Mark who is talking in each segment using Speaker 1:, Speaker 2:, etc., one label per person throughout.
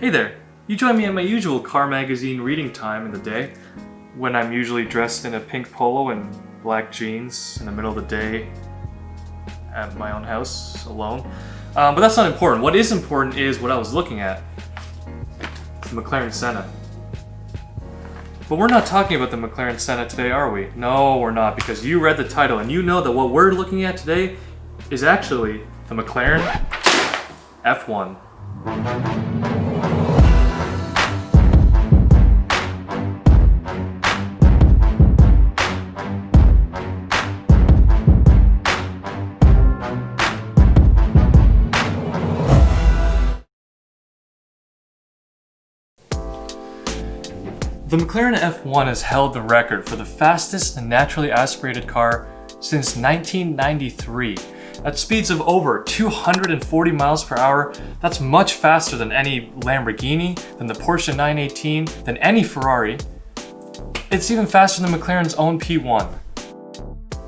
Speaker 1: Hey there! You join me at my usual car magazine reading time in the day, when I'm usually dressed in a pink polo and black jeans in the middle of the day at my own house, alone. But that's not important. What is important is what I was looking at. The McLaren Senna. But we're not talking about the McLaren Senna today, are we? No, we're not, because you read the title and you know that what we're looking at today is actually the McLaren F1. The McLaren F1 has held the record for the fastest naturally aspirated car since 1993. At speeds of over 240 miles per hour, that's much faster than any Lamborghini, than the Porsche 918, than any Ferrari. It's even faster than McLaren's own P1.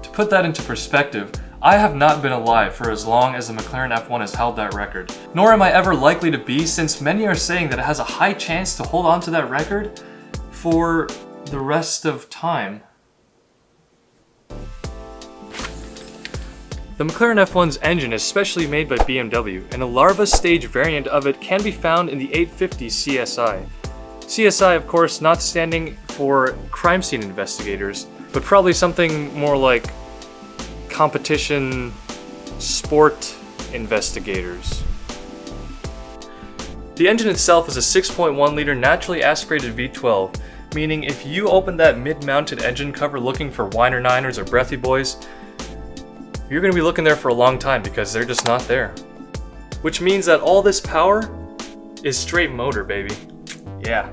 Speaker 1: To put that into perspective, I have not been alive for as long as the McLaren F1 has held that record, nor am I ever likely to be, since many are saying that it has a high chance to hold on to that record for the rest of time. The McLaren F1's engine is specially made by BMW, and a larva stage variant of it can be found in the 850 CSI. CSI, of course, not standing for crime scene investigators, but probably something more like competition sport investigators. The engine itself is a 6.1 liter naturally aspirated V12, meaning if you open that mid-mounted engine cover looking for Whiner Niners or Breathy Boys, you're going to be looking there for a long time because they're just not there. Which means that all this power is straight motor, baby. Yeah.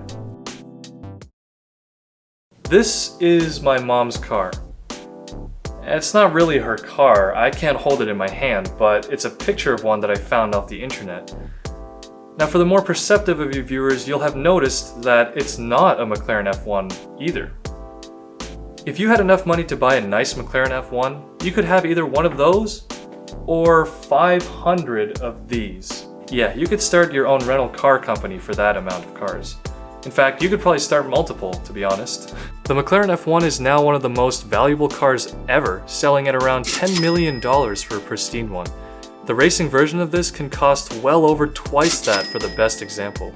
Speaker 1: This is my mom's car. It's not really her car, I can't hold it in my hand, but it's a picture of one that I found off the internet. Now, for the more perceptive of you viewers, you'll have noticed that it's not a McLaren F1 either. If you had enough money to buy a nice McLaren F1, you could have either one of those or 500 of these. Yeah, you could start your own rental car company for that amount of cars. In fact, you could probably start multiple, to be honest. The McLaren F1 is now one of the most valuable cars ever, selling at around $10 million for a pristine one. The racing version of this can cost well over twice that for the best example.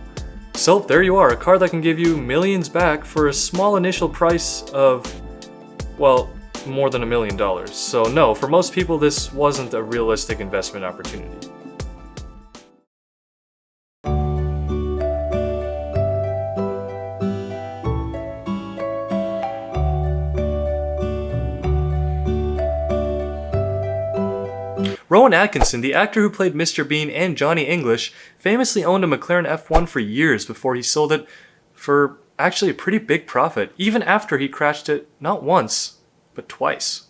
Speaker 1: So there you are, a car that can give you millions back for a small initial price of, well, more than $1 million. So no, for most people this wasn't a realistic investment opportunity. Rowan Atkinson, the actor who played Mr. Bean and Johnny English, famously owned a McLaren F1 for years before he sold it for actually a pretty big profit, even after he crashed it not once, but twice.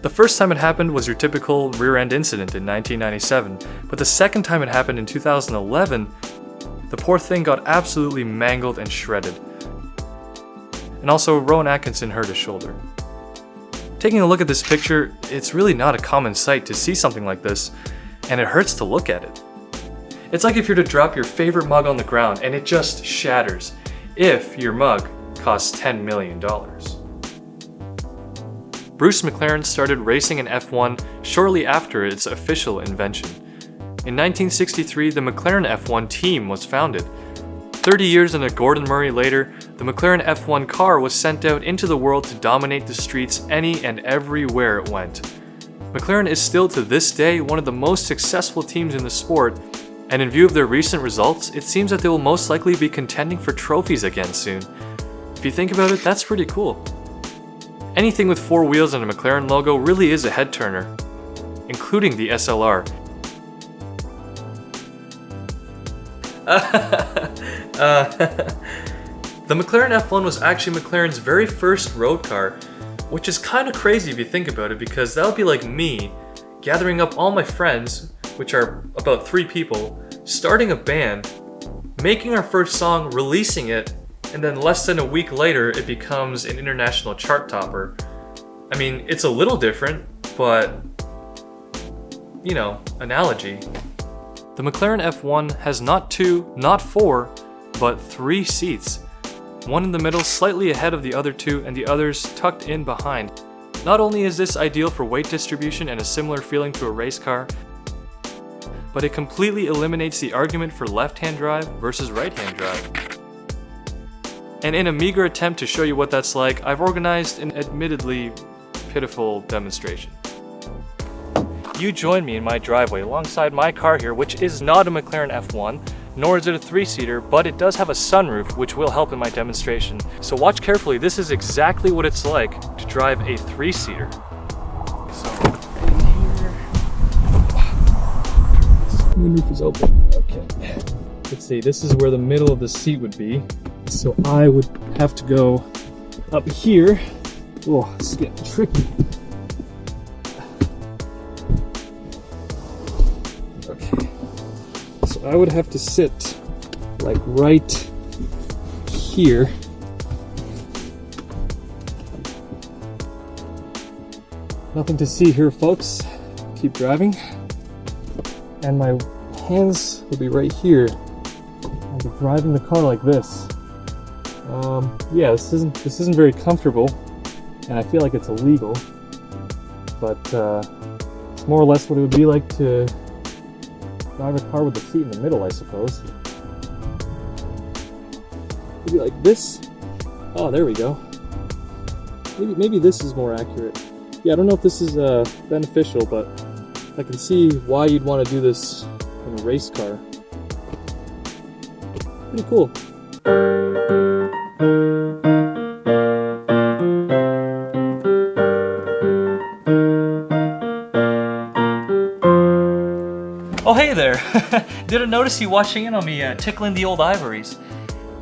Speaker 1: The first time it happened was your typical rear-end incident in 1997, but the second time it happened in 2011, the poor thing got absolutely mangled and shredded. And also, Rowan Atkinson hurt his shoulder. Taking a look at this picture, it's really not a common sight to see something like this, and it hurts to look at it. It's like if you're to drop your favorite mug on the ground and it just shatters, if your mug costs $10 million. Bruce McLaren started racing in F1 shortly after its official invention. In 1963, the McLaren F1 team was founded. 30 years and a Gordon Murray later, the McLaren F1 car was sent out into the world to dominate the streets any and everywhere it went. McLaren is still to this day one of the most successful teams in the sport, and in view of their recent results, it seems that they will most likely be contending for trophies again soon. If you think about it, that's pretty cool. Anything with 4 wheels and a McLaren logo really is a head turner, including the SLR. The McLaren F1 was actually McLaren's very first road car, which is kind of crazy if you think about it, because that would be like me gathering up all my friends, which are about 3 people, starting a band, making our first song, releasing it, and then less than a week later it becomes an international chart topper. I mean, it's a little different, but analogy. The McLaren F1 has not 2, not 4, but 3 seats. One in the middle slightly ahead of the other 2 and the others tucked in behind. Not only is this ideal for weight distribution and a similar feeling to a race car, but it completely eliminates the argument for left-hand drive versus right-hand drive. And in a meager attempt to show you what that's like, I've organized an admittedly pitiful demonstration. You join me in my driveway alongside my car here, which is not a McLaren F1, nor is it a 3-seater, but it does have a sunroof, which will help in my demonstration. So watch carefully, this is exactly what it's like to drive a 3-seater. So, in here... Sunroof is open, okay. Let's see, this is where the middle of the seat would be. So I would have to go up here. Oh, this is getting tricky. Okay. So I would have to sit like right here. Nothing to see here, folks. Keep driving. And my hands will be right here. I'll be driving the car like this. Yeah, this isn't very comfortable, and I feel like it's illegal. But it's more or less what it would be like to drive a car with the seat in the middle, I suppose. Maybe like this. Oh, there we go. Maybe this is more accurate. Yeah, I don't know if this is beneficial, but I can see why you'd want to do this in a race car. Pretty cool.
Speaker 2: Oh hey there! Didn't notice you watching in on me tickling the old ivories.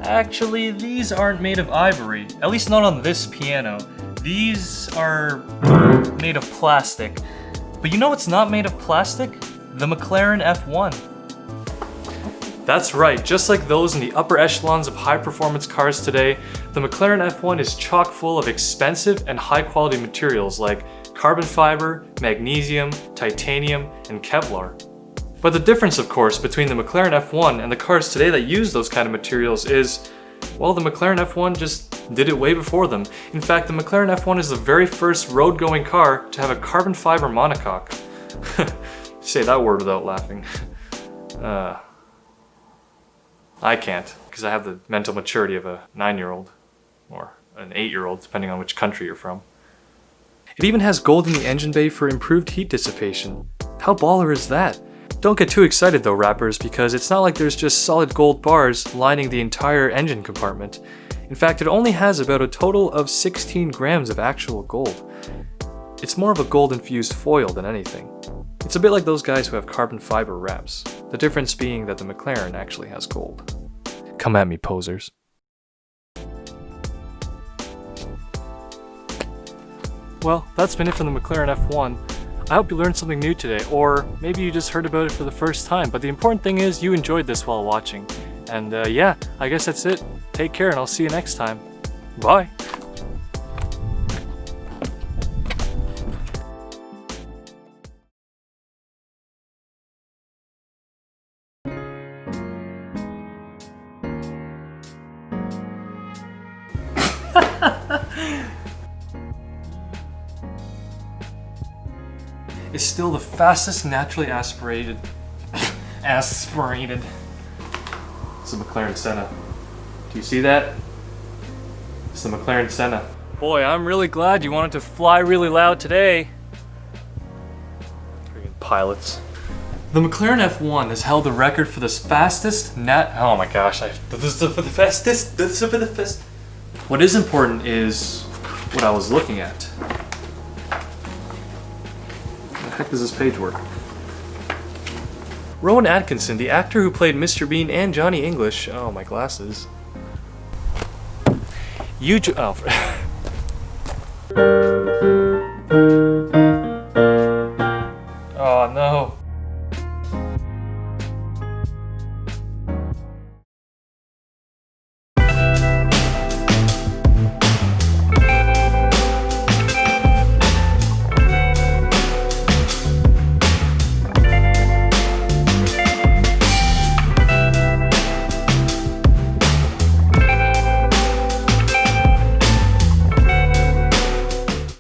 Speaker 2: Actually, these aren't made of ivory, at least not on this piano. These are made of plastic. But you know what's not made of plastic? The McLaren F1.
Speaker 1: That's right, just like those in the upper echelons of high-performance cars today, the McLaren F1 is chock full of expensive and high-quality materials like carbon fiber, magnesium, titanium, and Kevlar. But the difference, of course, between the McLaren F1 and the cars today that use those kind of materials is, well, the McLaren F1 just did it way before them. In fact, the McLaren F1 is the very first road-going car to have a carbon fiber monocoque. Say that word without laughing. I can't, because I have the mental maturity of a 9-year-old, or an 8-year-old, depending on which country you're from. It even has gold in the engine bay for improved heat dissipation. How baller is that? Don't get too excited though, rappers, because it's not like there's just solid gold bars lining the entire engine compartment. In fact, it only has about a total of 16 grams of actual gold. It's more of a gold-infused foil than anything. It's a bit like those guys who have carbon fiber wraps, the difference being that the McLaren actually has gold. Come at me, posers. Well, that's been it from the McLaren F1. I hope you learned something new today, or maybe you just heard about it for the first time, but the important thing is you enjoyed this while watching. And yeah, I guess that's it. Take care and I'll see you next time. Bye! Is still the fastest naturally aspirated. It's the McLaren Senna. Do you see that? It's the McLaren Senna. Boy, I'm really glad you wanted to fly really loud today. Friggin' pilots. The McLaren F1 has held the record for the fastest oh my gosh, What is important is what I was looking at. How the heck does this page work? Rowan Atkinson, the actor who played Mr. Bean and Johnny English. Oh, my glasses. Oh.